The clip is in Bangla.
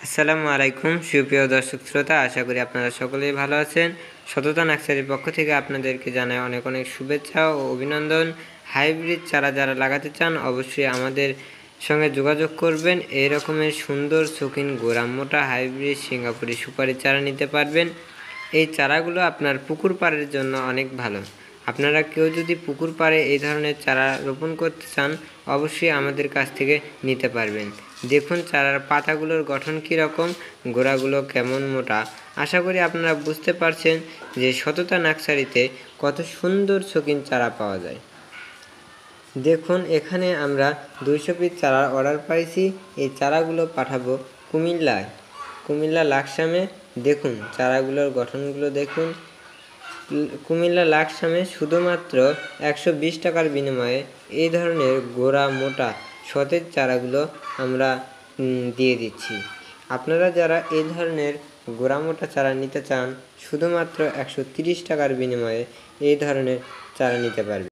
আসসালামু আলাইকুম সুপ্রিয় দর্শক শ্রোতা, আশা করি আপনারা সকলেই ভালো আছেন। সততা নার্সারির পক্ষ থেকে আপনাদেরকে জানাই অনেক অনেক শুভেচ্ছা ও অভিনন্দন। হাইব্রিড চারা যারা লাগাতে চান অবশ্যই আমাদের সঙ্গে যোগাযোগ করবেন। এই রকমের সুন্দর শৌখিন গোড়া মোটা হাইব্রিড সিঙ্গাপুরি সুপারি চারা নিতে পারবেন। এই চারাগুলো আপনার পুকুর পাড়ের জন্য অনেক ভালো। আপনারা কেউ যদি পুকুর পাড়ে এই ধরনের চারা রোপণ করতে চান অবশ্যই আমাদের কাছ থেকে নিতে পারবেন। দেখুন চারার পাতাগুলোর গঠন কীরকম, গোড়াগুলো কেমন মোটা। আশা করি আপনারা বুঝতে পারছেন যে সততা নার্সারিতে কত সুন্দর শৌখিন চারা পাওয়া যায়। দেখুন এখানে আমরা 200 পিস চারার অর্ডার পাইছি। এই চারাগুলো পাঠাবো কুমিল্লা লাকসামে। দেখুন চারাগুলোর গঠনগুলো দেখুন। কুমিল্লা লাকসামে শুধুমাত্র 120 টাকার বিনিময়ে এই ধরনের গোড়া মোটা সতেজ চারাগুলো আমরা দিয়ে দিচ্ছি। আপনারা যারা এই ধরনের গোড়া মোটা চারা নিতে চান শুধুমাত্র 130 টাকার বিনিময়ে এই ধরনের চারা নিতে পারবেন।